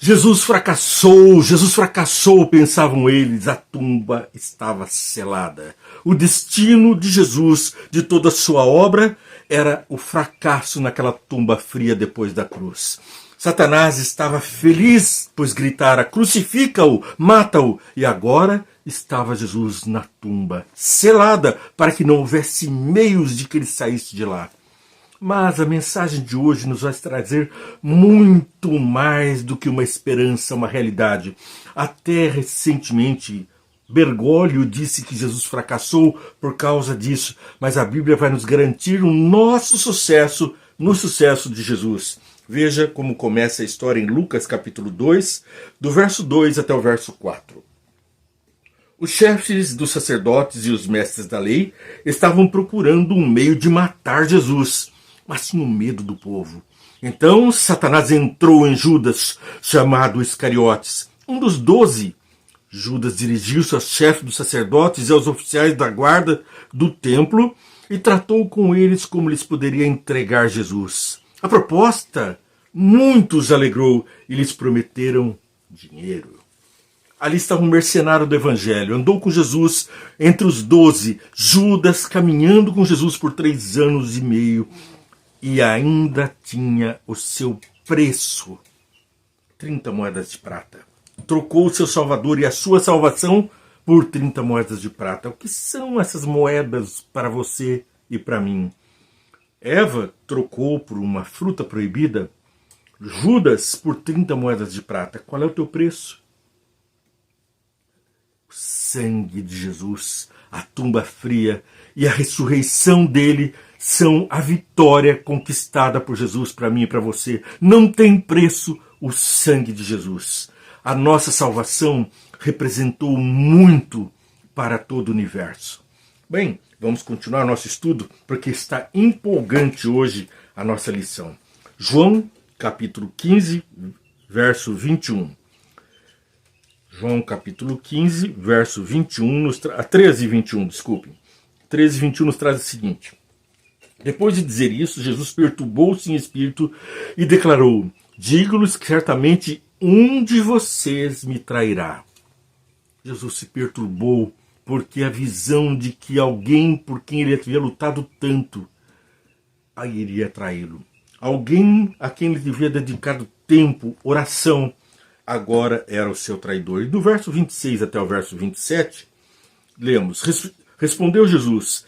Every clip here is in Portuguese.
Jesus fracassou, pensavam eles, a tumba estava selada. O destino de Jesus, de toda a sua obra, era o fracasso naquela tumba fria depois da cruz. Satanás estava feliz, pois gritara, crucifica-o, mata-o, e agora estava Jesus na tumba, selada, para que não houvesse meios de que ele saísse de lá. Mas a mensagem de hoje nos vai trazer muito mais do que uma esperança, uma realidade. Até recentemente, Bergoglio disse que Jesus fracassou por causa disso, mas a Bíblia vai nos garantir o nosso sucesso no sucesso de Jesus. Veja como começa a história em Lucas capítulo 2, do verso 2 até o verso 4. Os chefes dos sacerdotes e os mestres da lei estavam procurando um meio de matar Jesus, mas tinham medo do povo. Então Satanás entrou em Judas, chamado Iscariotes, um dos 12. Judas dirigiu-se aos chefes dos sacerdotes e aos oficiais da guarda do templo e tratou com eles como lhes poderia entregar Jesus. A proposta muitos alegrou e lhes prometeram dinheiro. Ali estava um mercenário do evangelho, andou com Jesus entre os 12, Judas caminhando com Jesus por 3 anos e meio, e ainda tinha o seu preço, 30 moedas de prata. Trocou o seu Salvador e a sua salvação por 30 moedas de prata. O que são essas moedas para você e para mim? Eva trocou por uma fruta proibida, Judas por 30 moedas de prata. Qual é o teu preço? O sangue de Jesus, a tumba fria e a ressurreição dele são a vitória conquistada por Jesus para mim e para você. Não tem preço o sangue de Jesus. A nossa salvação representou muito para todo o universo. Bem, vamos continuar nosso estudo porque está empolgante hoje a nossa lição. João capítulo 15, verso 21. João capítulo 15, verso 21, 13 e 21, desculpem. 13 e 21 nos traz o seguinte. Depois de dizer isso, Jesus perturbou-se em espírito e declarou, digo-lhes que certamente um de vocês me trairá. Jesus se perturbou porque a visão de que alguém por quem ele havia lutado tanto aí iria traí-lo. Alguém a quem ele devia dedicado tempo, oração, agora era o seu traidor. E do verso 26 até o verso 27, lemos, respondeu Jesus,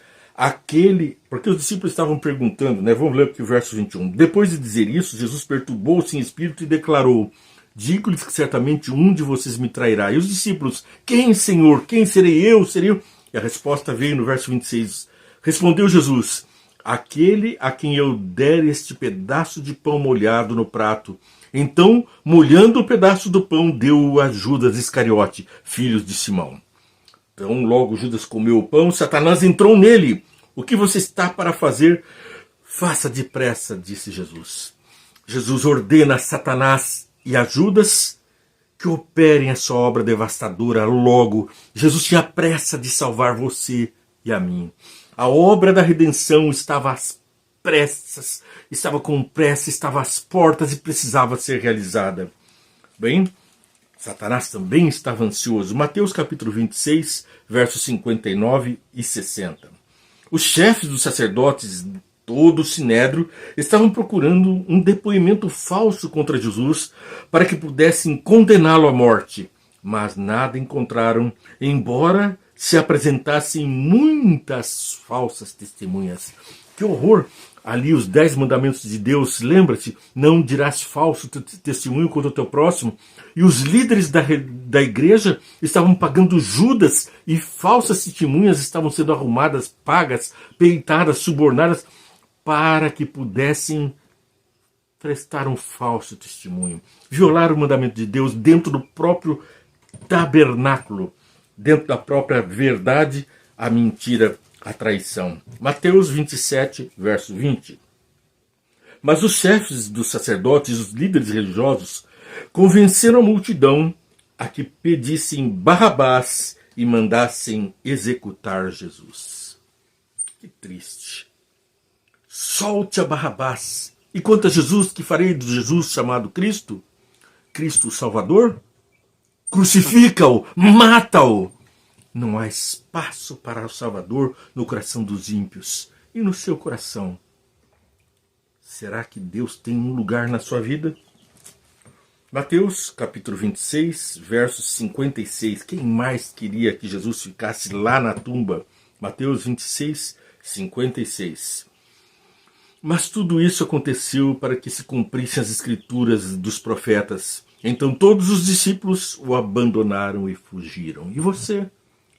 porque os discípulos estavam perguntando, vamos ler aqui o verso 21. Depois de dizer isso, Jesus perturbou-se em espírito e declarou, digo-lhes que certamente um de vocês me trairá. E os discípulos, quem, Senhor? Quem serei eu? Serei eu? E a resposta veio no verso 26. Respondeu Jesus, aquele a quem eu der este pedaço de pão molhado no prato. Então, molhando o pedaço do pão, deu-o a Judas Iscariote, filho de Simão. Então, logo Judas comeu o pão, Satanás entrou nele. O que você está para fazer? Faça depressa, disse Jesus. Jesus ordena a Satanás e a Judas que operem a sua obra devastadora logo. Jesus tinha pressa de salvar você e a mim. A obra da redenção estava às pressas, estava com pressa, estava às portas e precisava ser realizada. Bem, Satanás também estava ansioso. Mateus capítulo 26, versos 59 e 60. Os chefes dos sacerdotes, todo o sinédrio, estavam procurando um depoimento falso contra Jesus para que pudessem condená-lo à morte. Mas nada encontraram, embora se apresentassem muitas falsas testemunhas. Que horror! Ali os 10 mandamentos de Deus, lembra-te, não dirás falso testemunho contra o teu próximo. E os líderes da igreja estavam pagando Judas e falsas testemunhas estavam sendo arrumadas, pagas, peitadas, subornadas, para que pudessem prestar um falso testemunho. Violar o mandamento de Deus dentro do próprio tabernáculo, dentro da própria verdade, a mentira, a traição. Mateus 27, verso 20. Mas os chefes dos sacerdotes, os líderes religiosos, convenceram a multidão a que pedissem Barrabás e mandassem executar Jesus. Que triste. Solte a Barrabás. E quanto a Jesus, que farei de Jesus chamado Cristo? Cristo o Salvador? Crucifica-o, mata-o. Não há espaço para o Salvador no coração dos ímpios e no seu coração. Será que Deus tem um lugar na sua vida? Mateus, capítulo 26, versos 56. Quem mais queria que Jesus ficasse lá na tumba? Mateus 26, 56. Mas tudo isso aconteceu para que se cumprissem as escrituras dos profetas. Então todos os discípulos o abandonaram e fugiram. E você?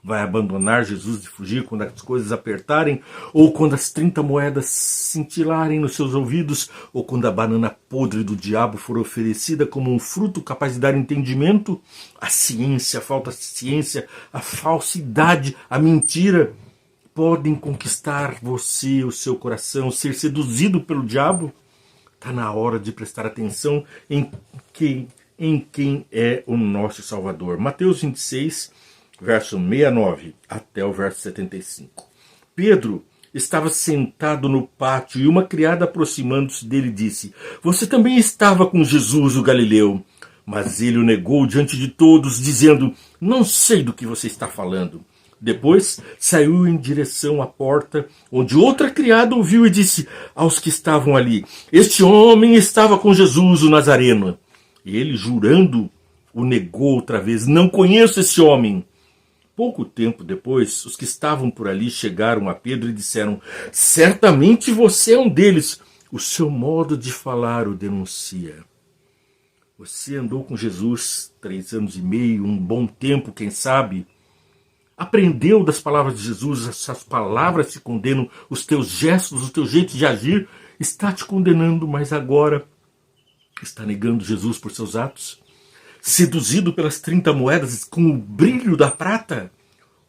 Vai abandonar Jesus e fugir quando as coisas apertarem? Ou quando as 30 moedas cintilarem nos seus ouvidos? Ou quando a banana podre do diabo for oferecida como um fruto capaz de dar entendimento? A ciência, a falta de ciência, a falsidade, a mentira podem conquistar você, o seu coração, ser seduzido pelo diabo? Está na hora de prestar atenção em quem é o nosso Salvador. Mateus 26, verso 69 até o verso 75. Pedro estava sentado no pátio e uma criada aproximando-se dele disse: Você também estava com Jesus o Galileu. Mas ele o negou diante de todos, dizendo: Não sei do que você está falando. Depois saiu em direção à porta, onde outra criada ouviu e disse aos que estavam ali: Este homem estava com Jesus o Nazareno. E ele, jurando, o negou outra vez: Não conheço esse homem. Pouco tempo depois, os que estavam por ali chegaram a Pedro e disseram: Certamente você é um deles. O seu modo de falar o denuncia. Você andou com Jesus 3 anos e meio, um bom tempo, quem sabe? Aprendeu das palavras de Jesus, essas palavras te condenam, os teus gestos, o teu jeito de agir está te condenando, mas agora está negando Jesus por seus atos? Seduzido pelas 30 moedas com o brilho da prata?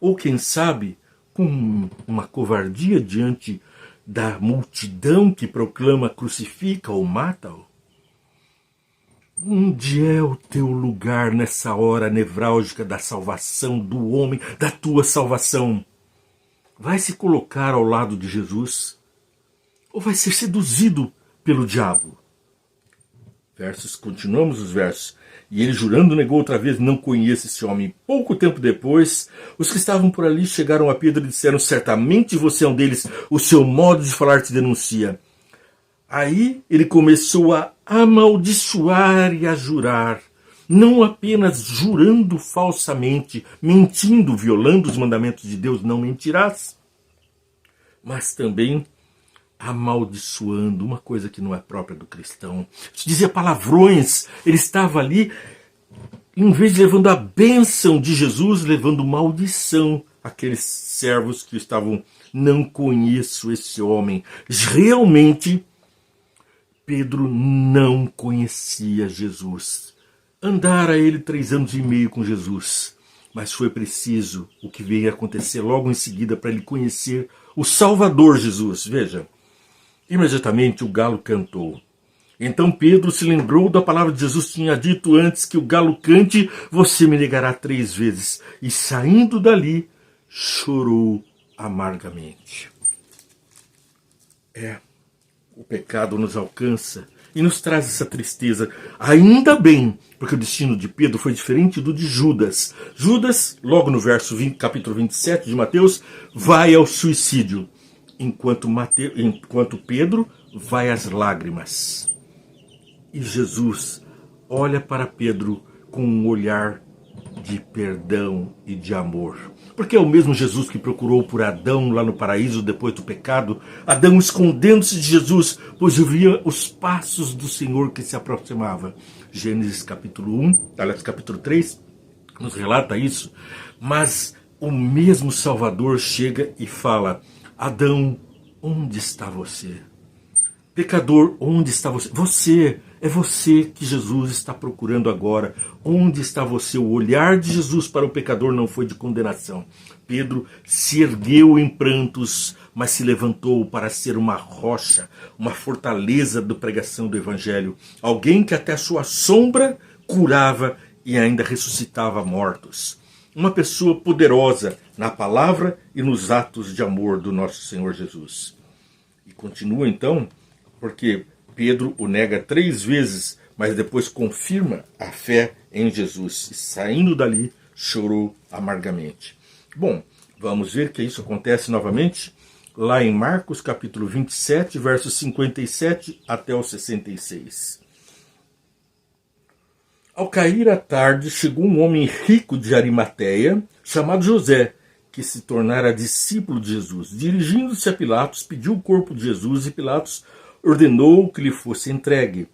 Ou quem sabe, com uma covardia diante da multidão que proclama crucifica ou mata-o? Onde é o teu lugar nessa hora nevrálgica da salvação do homem, da tua salvação? Vai se colocar ao lado de Jesus? Ou vai ser seduzido pelo diabo? Continuamos os versos. E ele, jurando, negou outra vez: Não conheço esse homem. Pouco tempo depois, os que estavam por ali chegaram a Pedro e disseram: Certamente você é um deles, o seu modo de falar te denuncia. Aí ele começou a amaldiçoar e a jurar, não apenas jurando falsamente, mentindo, violando os mandamentos de Deus, não mentirás, mas também amaldiçoando, uma coisa que não é própria do cristão. Dizia palavrões. Ele estava ali, em vez de levando a bênção de Jesus, levando maldição àqueles servos que estavam: Não conheço esse homem. Realmente, Pedro não conhecia Jesus. Andara ele 3 anos e meio com Jesus, mas foi preciso o que veio acontecer logo em seguida para ele conhecer o Salvador Jesus. Veja, imediatamente o galo cantou. Então Pedro se lembrou da palavra de Jesus, tinha dito antes que o galo cante, você me negará 3 vezes. E saindo dali, chorou amargamente. O pecado nos alcança e nos traz essa tristeza. Ainda bem, porque o destino de Pedro foi diferente do de Judas. Judas, logo no verso 20, capítulo 27 de Mateus, vai ao suicídio, enquanto Pedro vai às lágrimas. E Jesus olha para Pedro com um olhar de perdão e de amor. Porque é o mesmo Jesus que procurou por Adão lá no paraíso depois do pecado. Adão escondendo-se de Jesus, pois via os passos do Senhor que se aproximava. Gênesis capítulo 1, aliás, capítulo 3, nos relata isso. Mas o mesmo Salvador chega e fala: Adão, onde está você? Pecador, onde está você? É você que Jesus está procurando agora. Onde está você? O olhar de Jesus para o pecador não foi de condenação. Pedro se ergueu em prantos, mas se levantou para ser uma rocha, uma fortaleza da pregação do Evangelho. Alguém que até sua sombra curava e ainda ressuscitava mortos. Uma pessoa poderosa na palavra e nos atos de amor do nosso Senhor Jesus. E continua então, porque Pedro o nega 3 vezes, mas depois confirma a fé em Jesus. E saindo dali, chorou amargamente. Bom, vamos ver que isso acontece novamente lá em Marcos capítulo 27, versos 57 até o 66. Ao cair a tarde, chegou um homem rico de Arimateia, chamado José, que se tornara discípulo de Jesus. Dirigindo-se a Pilatos, pediu o corpo de Jesus e Pilatos ordenou que lhe fosse entregue.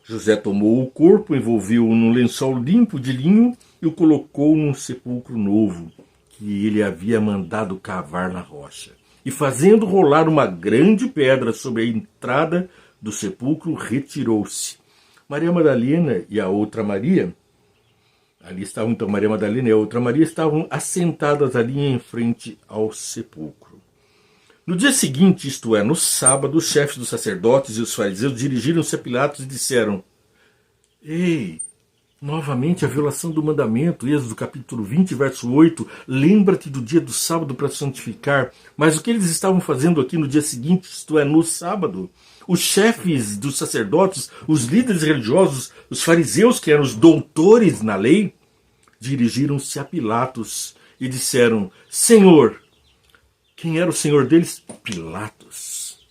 José tomou o corpo, envolveu-o num lençol limpo de linho e o colocou num sepulcro novo, que ele havia mandado cavar na rocha. E fazendo rolar uma grande pedra sobre a entrada do sepulcro, retirou-se. Maria Madalena e a outra Maria, ali estavam então Maria Madalena e a outra Maria, estavam assentadas ali em frente ao sepulcro. No dia seguinte, isto é, no sábado, os chefes dos sacerdotes e os fariseus dirigiram-se a Pilatos e disseram: Ei, novamente a violação do mandamento, Êxodo capítulo 20, verso 8, lembra-te do dia do sábado para santificar. Mas o que eles estavam fazendo aqui no dia seguinte, isto é, no sábado? Os chefes dos sacerdotes, os líderes religiosos, os fariseus, que eram os doutores na lei, dirigiram-se a Pilatos e disseram: Senhor. Quem era o senhor deles? Pilatos.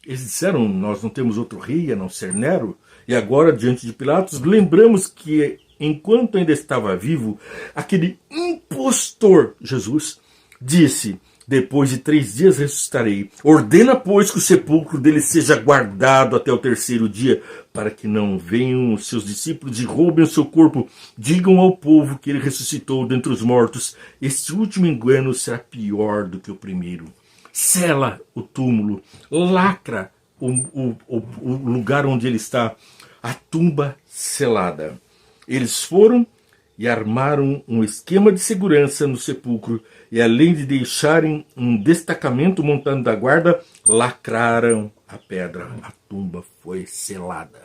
Eles disseram: nós não temos outro rei a não ser Nero. E agora, diante de Pilatos, lembramos que, enquanto ainda estava vivo, aquele impostor, Jesus, disse: depois de 3 dias ressuscitarei. Ordena, pois, que o sepulcro dele seja guardado até o 3º dia, para que não venham os seus discípulos e roubem o seu corpo. Digam ao povo que ele ressuscitou dentre os mortos. Este último engano será pior do que o primeiro. Sela o túmulo, lacra o lugar onde ele está, a tumba selada. Eles foram e armaram um esquema de segurança no sepulcro, e além de deixarem um destacamento montando da guarda, lacraram a pedra. A tumba foi selada.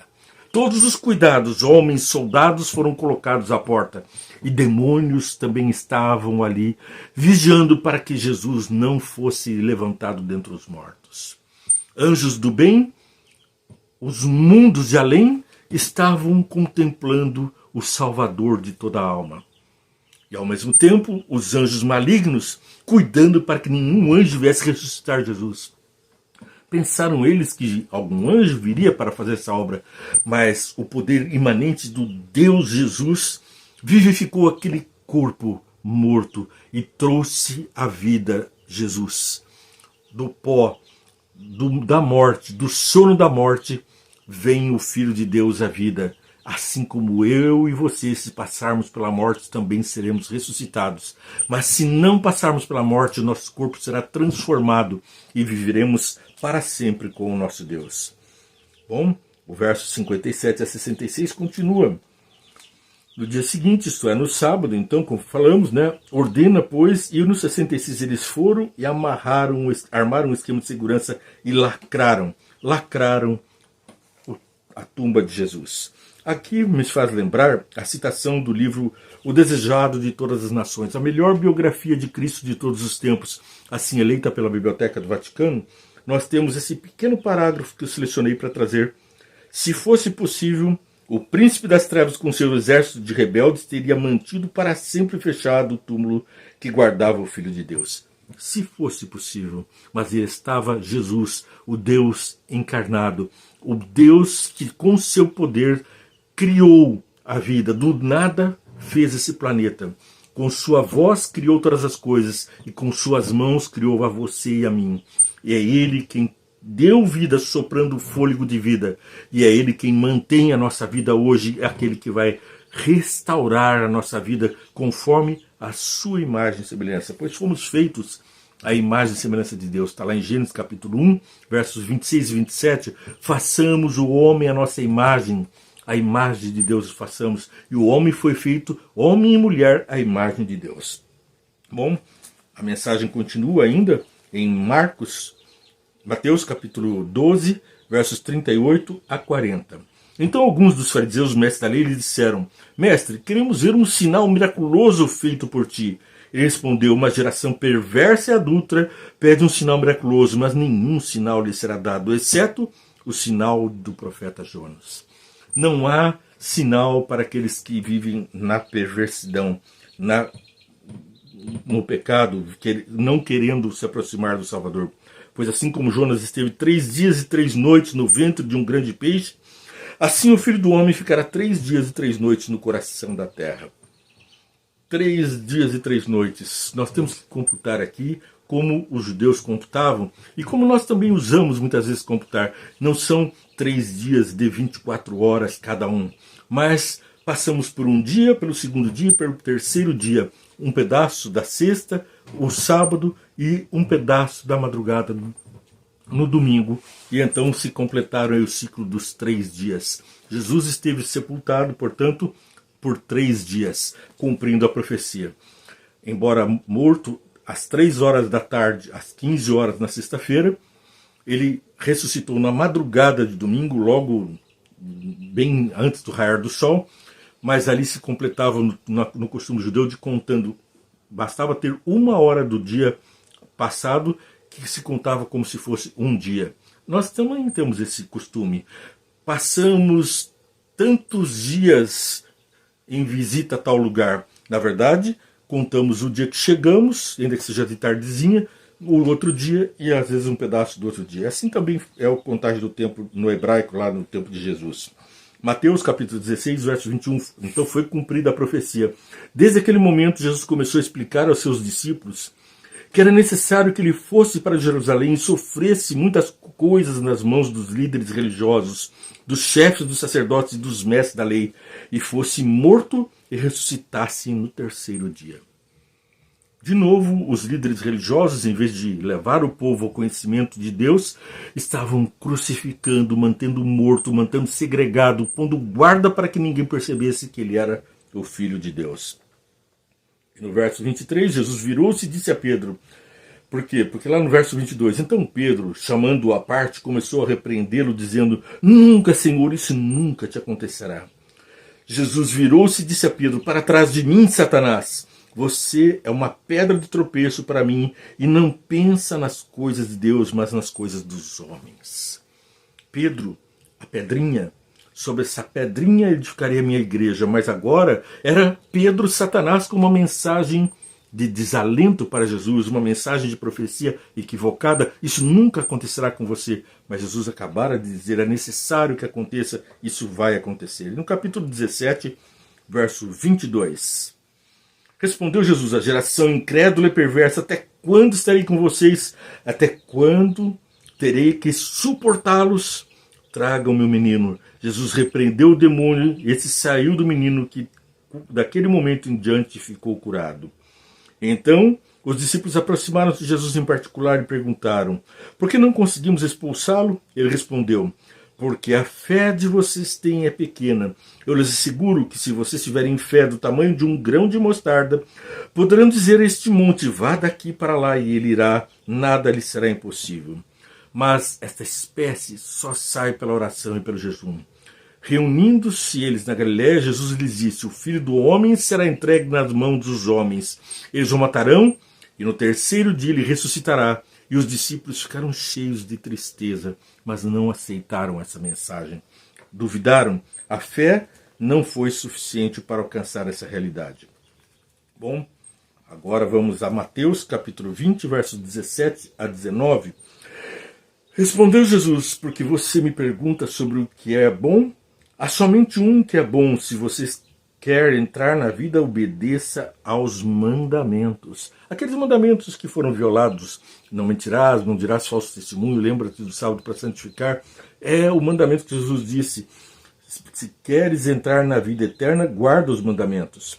Todos os cuidados, homens, soldados, foram colocados à porta, e demônios também estavam ali, vigiando para que Jesus não fosse levantado dentre os mortos. Anjos do bem, os mundos de além, estavam contemplando o Salvador de toda a alma. E ao mesmo tempo, os anjos malignos, cuidando para que nenhum anjo viesse ressuscitar Jesus. Pensaram eles que algum anjo viria para fazer essa obra, mas o poder imanente do Deus Jesus vivificou aquele corpo morto e trouxe à vida Jesus. Do pó, da morte, do sono da morte, vem o Filho de Deus à vida. Assim como eu e você, se passarmos pela morte, também seremos ressuscitados. Mas se não passarmos pela morte, o nosso corpo será transformado e viveremos para sempre com o nosso Deus. Bom, o verso 57 a 66 continua. No dia seguinte, isto é, no sábado, então, como falamos, né? Ordena, pois, e no 66 eles foram e armaram um esquema de segurança e lacraram a tumba de Jesus. Aqui me faz lembrar a citação do livro O Desejado de Todas as Nações, a melhor biografia de Cristo de todos os tempos, assim eleita pela Biblioteca do Vaticano. Nós temos esse pequeno parágrafo que eu selecionei para trazer. Se fosse possível, o príncipe das trevas com seu exército de rebeldes teria mantido para sempre fechado o túmulo que guardava o Filho de Deus. Se fosse possível, mas ele estava Jesus, o Deus encarnado, o Deus que com seu poder criou a vida, do nada fez esse planeta. Com sua voz criou todas as coisas e com suas mãos criou a você e a mim. E é ele quem deu vida soprando o fôlego de vida. E é ele quem mantém a nossa vida hoje, é aquele que vai restaurar a nossa vida conforme a sua imagem e semelhança. Pois fomos feitos à imagem e semelhança de Deus. Está lá em Gênesis capítulo 1, versos 26 e 27. Façamos o homem à nossa imagem. A imagem de Deus façamos. E o homem foi feito, homem e mulher, à imagem de Deus. Bom, a mensagem continua ainda em Mateus capítulo 12, versos 38 a 40. Então alguns dos fariseus, mestres da lei, lhe disseram: Mestre, queremos ver um sinal miraculoso feito por ti. Ele respondeu: uma geração perversa e adúltera pede um sinal miraculoso, mas nenhum sinal lhe será dado, exceto o sinal do profeta Jonas. Não há sinal para aqueles que vivem na perversidão, no pecado, não querendo se aproximar do Salvador. Pois assim como Jonas esteve 3 dias e 3 noites no ventre de um grande peixe, assim o Filho do Homem ficará 3 dias e 3 noites no coração da terra. 3 dias e 3 noites. Nós temos que computar aqui como os judeus computavam e como nós também usamos muitas vezes computar. Não são 3 dias de 24 horas cada um, mas passamos por um dia, pelo segundo dia, pelo terceiro dia, um pedaço da sexta, o sábado e um pedaço da madrugada no domingo. E então se completaram aí o ciclo dos 3 dias. Jesus esteve sepultado, portanto, por 3 dias, cumprindo a profecia. Embora morto às 3 horas da tarde, às 15 horas na sexta-feira, ele ressuscitou na madrugada de domingo, logo bem antes do raiar do sol, mas ali se completava no costume judeu de contando, bastava ter 1 hora do dia passado que se contava como se fosse um dia. Nós também temos esse costume. Passamos tantos dias em visita a tal lugar. Na verdade, contamos o dia que chegamos, ainda que seja de tardezinha, o outro dia e às vezes um pedaço do outro dia. Assim também é a contagem do tempo no hebraico, lá no tempo de Jesus. Mateus capítulo 16, verso 21. Então foi cumprida a profecia. Desde aquele momento, Jesus começou a explicar aos seus discípulos que era necessário que ele fosse para Jerusalém e sofresse muitas coisas nas mãos dos líderes religiosos, dos chefes dos sacerdotes e dos mestres da lei, e fosse morto e ressuscitasse no terceiro dia. De novo, os líderes religiosos, em vez de levar o povo ao conhecimento de Deus, estavam crucificando, mantendo morto, mantendo segregado, pondo guarda para que ninguém percebesse que ele era o Filho de Deus. E no verso 23, Jesus virou-se e disse a Pedro, por quê? Porque lá no verso 22, então Pedro, chamando-o à parte, começou a repreendê-lo, dizendo, nunca, Senhor, isso nunca te acontecerá. Jesus virou-se e disse a Pedro, para trás de mim, Satanás, você é uma pedra de tropeço para mim e não pensa nas coisas de Deus, mas nas coisas dos homens. Pedro, a pedrinha, sobre essa pedrinha edificarei a minha igreja, mas agora era Pedro Satanás com uma mensagem de desalento para Jesus, uma mensagem de profecia equivocada. Isso nunca acontecerá com você, mas Jesus acabara de dizer, é necessário que aconteça, isso vai acontecer. No capítulo 17, verso 22, respondeu Jesus, a geração incrédula e perversa, até quando estarei com vocês? Até quando terei que suportá-los? Tragam meu menino. Jesus repreendeu o demônio, esse saiu do menino, que daquele momento em diante ficou curado. Então, os discípulos aproximaram-se de Jesus em particular e perguntaram, por que não conseguimos expulsá-lo? Ele respondeu, porque a fé de vocês é pequena. Eu lhes asseguro que se vocês tiverem fé do tamanho de um grão de mostarda, poderão dizer a este monte, vá daqui para lá, e ele irá, nada lhe será impossível. Mas esta espécie só sai pela oração e pelo jejum. Reunindo-se eles na Galiléia, Jesus lhes disse, o Filho do Homem será entregue nas mãos dos homens. Eles o matarão, e no terceiro dia ele ressuscitará. E os discípulos ficaram cheios de tristeza, mas não aceitaram essa mensagem. Duvidaram. A fé não foi suficiente para alcançar essa realidade. Bom, agora vamos a Mateus capítulo 20, versos 17 a 19. Respondeu Jesus, porque você me pergunta sobre o que é bom? Há somente um que é bom. Se você quer entrar na vida, obedeça aos mandamentos. Aqueles mandamentos que foram violados, não mentirás, não dirás falso testemunho, lembra-te do sábado para santificar, é o mandamento que Jesus disse. Se queres entrar na vida eterna, guarda os mandamentos.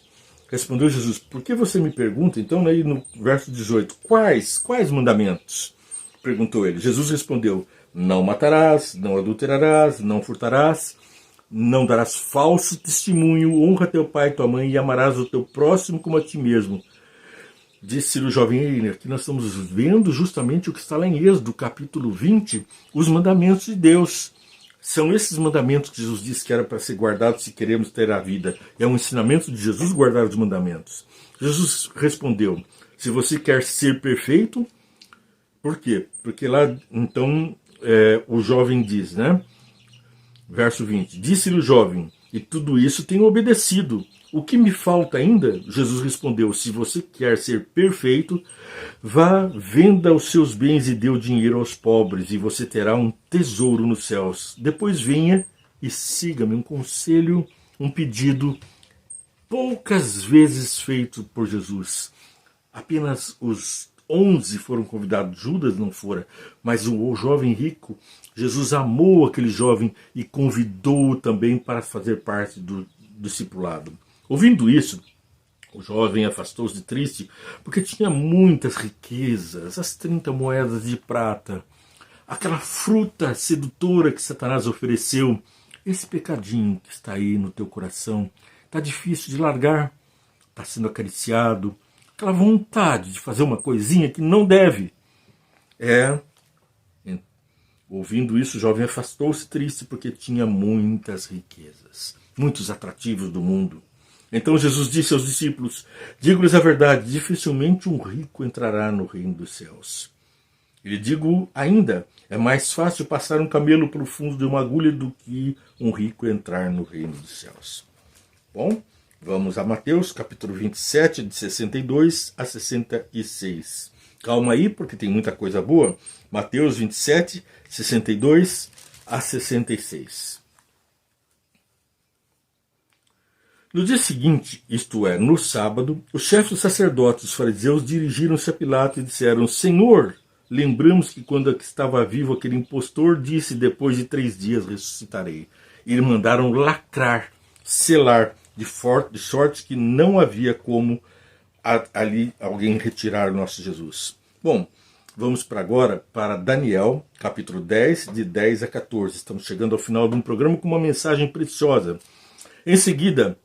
Respondeu Jesus, por que você me pergunta? Então, aí no verso 18, quais mandamentos? Perguntou ele. Jesus respondeu, não matarás, não adulterarás, não furtarás, não darás falso testemunho, honra teu pai e tua mãe e amarás o teu próximo como a ti mesmo. Disse o jovem Einer, aqui nós estamos vendo justamente o que está lá em Êxodo, capítulo 20, os mandamentos de Deus. São esses mandamentos que Jesus disse que era para ser guardados se queremos ter a vida. É um ensinamento de Jesus guardar os mandamentos. Jesus respondeu, se você quer ser perfeito, por quê? Porque lá, então, o jovem diz, né? Verso 20. Disse-lhe o jovem: e tudo isso tenho obedecido. O que me falta ainda? Jesus respondeu: se você quer ser perfeito, vá, venda os seus bens e dê o dinheiro aos pobres, e você terá um tesouro nos céus. Depois venha e siga-me. Um conselho, um pedido poucas vezes feito por Jesus. Apenas os 11 foram convidados, Judas não fora, mas o jovem rico, Jesus amou aquele jovem e convidou-o também para fazer parte do discipulado. Ouvindo isso, o jovem afastou-se triste, porque tinha muitas riquezas, as 30 moedas de prata, aquela fruta sedutora que Satanás ofereceu, esse pecadinho que está aí no teu coração, está difícil de largar, está sendo acariciado, aquela vontade de fazer uma coisinha que não deve. Ouvindo isso, o jovem afastou-se triste porque tinha muitas riquezas, muitos atrativos do mundo. Então Jesus disse aos discípulos: digo-lhes a verdade, dificilmente um rico entrará no reino dos céus. E lhe digo ainda, é mais fácil passar um camelo pelo fundo de uma agulha do que um rico entrar no reino dos céus. Bom, vamos a Mateus, capítulo 27, de 62 a 66. Calma aí, porque tem muita coisa boa. Mateus 27, 62 a 66. No dia seguinte, isto é, no sábado, os chefes dos sacerdotes e os fariseus dirigiram-se a Pilatos e disseram: Senhor, lembramos que quando estava vivo aquele impostor disse: depois de 3 dias ressuscitarei. E lhe mandaram lacrar, selar, de sorte que não havia como ali alguém retirar o nosso Jesus. Bom, vamos agora para Daniel, capítulo 10, de 10 a 14. Estamos chegando ao final de um programa com uma mensagem preciosa. Em seguida,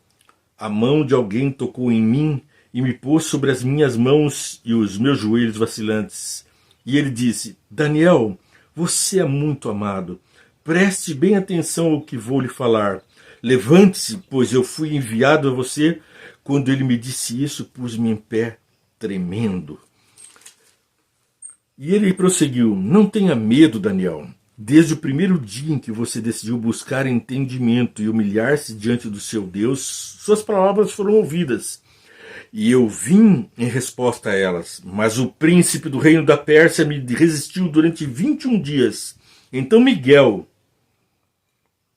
a mão de alguém tocou em mim e me pôs sobre as minhas mãos e os meus joelhos vacilantes. E ele disse: Daniel, você é muito amado. Preste bem atenção ao que vou lhe falar. Levante-se, pois eu fui enviado a você. Quando ele me disse isso, pus-me em pé, tremendo. E ele prosseguiu: não tenha medo, Daniel. Desde o primeiro dia em que você decidiu buscar entendimento e humilhar-se diante do seu Deus, suas palavras foram ouvidas. E eu vim em resposta a elas. Mas o príncipe do reino da Pérsia me resistiu durante 21 dias. Então Miguel,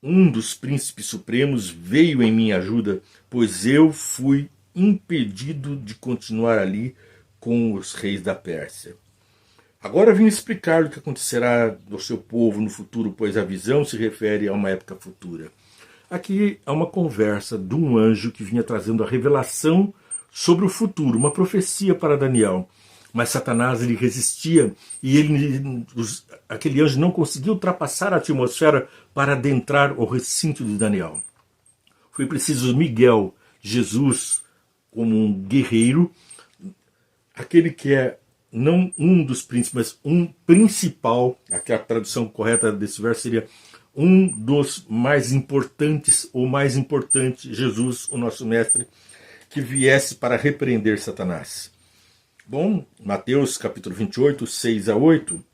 um dos príncipes supremos, veio em minha ajuda, pois eu fui impedido de continuar ali com os reis da Pérsia. Agora vim explicar o que acontecerá do seu povo no futuro, pois a visão se refere a uma época futura. Aqui há uma conversa de um anjo que vinha trazendo a revelação sobre o futuro, uma profecia para Daniel. Mas Satanás lhe resistia e aquele anjo não conseguiu ultrapassar a atmosfera para adentrar o recinto de Daniel. Foi preciso Miguel, Jesus, como um guerreiro, aquele que é não um dos príncipes, mas um principal, aqui a tradução correta desse verso seria um dos mais importantes, ou mais importante, Jesus, o nosso mestre, que viesse para repreender Satanás. Bom, Mateus capítulo 28, 6 a 8,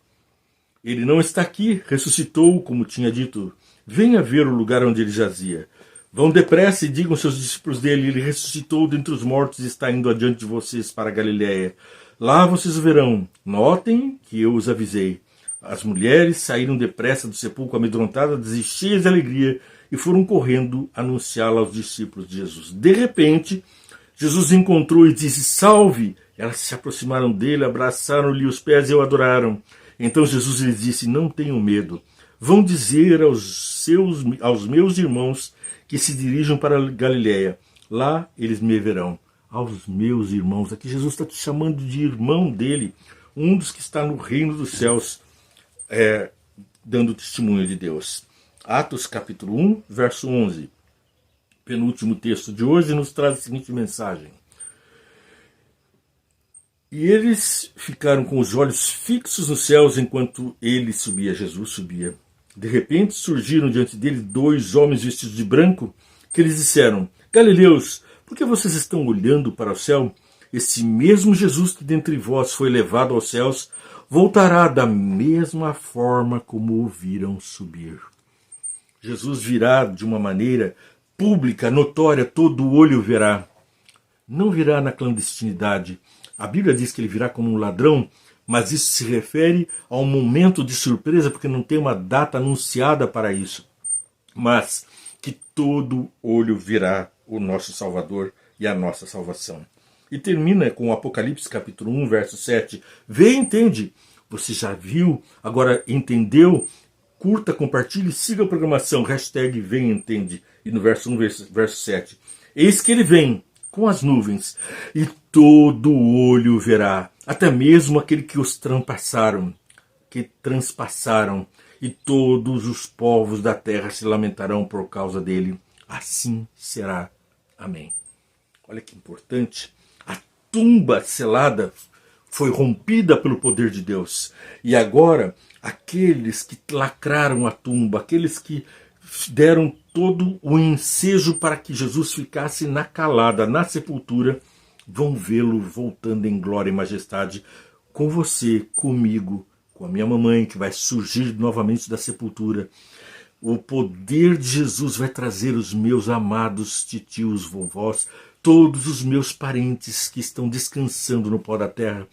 ele não está aqui, ressuscitou, como tinha dito, venha ver o lugar onde ele jazia. Vão depressa e digam aos seus discípulos dele, ele ressuscitou dentre os mortos e está indo adiante de vocês para a Galiléia. Lá vocês o verão. Notem que eu os avisei. As mulheres saíram depressa do sepulcro amedrontadas, cheias de alegria, e foram correndo anunciá-la aos discípulos de Jesus. De repente, Jesus encontrou e disse: salve! Elas se aproximaram dele, abraçaram-lhe os pés e o adoraram. Então Jesus lhes disse: não tenham medo. Vão dizer aos meus irmãos que se dirijam para a Galiléia. Lá eles me verão. Aos meus irmãos. Aqui Jesus está te chamando de irmão dele, um dos que está no reino dos céus, dando testemunho de Deus. Atos capítulo 1, verso 11. Penúltimo texto de hoje nos traz a seguinte mensagem. E eles ficaram com os olhos fixos nos céus enquanto ele subia, Jesus subia. De repente surgiram diante dele 2 homens vestidos de branco, que lhes disseram: Galileus, por que vocês estão olhando para o céu? Esse mesmo Jesus que dentre vós foi levado aos céus, voltará da mesma forma como o viram subir. Jesus virá de uma maneira pública, notória, todo olho verá. Não virá na clandestinidade. A Bíblia diz que ele virá como um ladrão, mas isso se refere a um momento de surpresa, porque não tem uma data anunciada para isso. Mas que todo olho verá o nosso Salvador e a nossa salvação. E termina com o Apocalipse capítulo 1, verso 7. Vê e entende. Você já viu, agora entendeu? Curta, compartilhe, siga a programação, hashtag Vem e Entende. E no verso 1, verso 7. Eis que ele vem com as nuvens, e todo olho verá, até mesmo aquele que os transpassaram, e todos os povos da terra se lamentarão por causa dele. Assim será. Amém. Olha que importante. A tumba selada foi rompida pelo poder de Deus. E agora, aqueles que lacraram a tumba, aqueles que deram todo o ensejo para que Jesus ficasse na calada, na sepultura, vão vê-lo voltando em glória e majestade com você, comigo, com a minha mamãe, que vai surgir novamente da sepultura. O poder de Jesus vai trazer os meus amados titios, vovós, todos os meus parentes que estão descansando no pó da terra,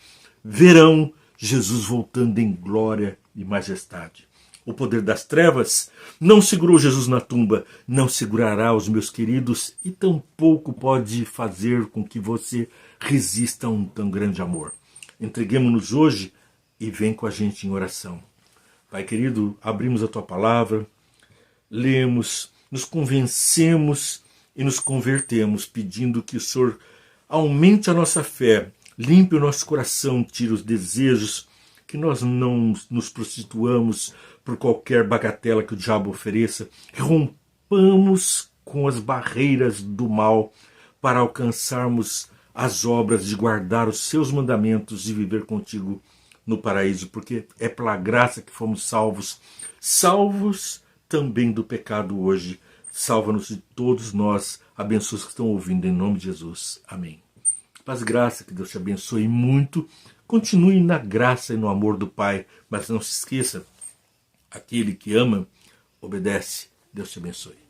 verão Jesus voltando em glória e majestade. O poder das trevas não segurou Jesus na tumba, não segurará os meus queridos e tampouco pode fazer com que você resista a um tão grande amor. Entreguemos-nos hoje e vem com a gente em oração. Pai querido, abrimos a Tua palavra, lemos, nos convencemos e nos convertemos, pedindo que o Senhor aumente a nossa fé, limpe o nosso coração, tire os desejos, que nós não nos prostituamos por qualquer bagatela que o diabo ofereça, rompamos com as barreiras do mal para alcançarmos as obras de guardar os seus mandamentos e viver contigo no paraíso, porque é pela graça que fomos salvos, salvos também do pecado hoje. Salva-nos de todos nós, abençoa os que estão ouvindo, em nome de Jesus. Amém. Paz e graça, que Deus te abençoe muito. Continue na graça e no amor do Pai, mas não se esqueça, aquele que ama, obedece. Deus te abençoe.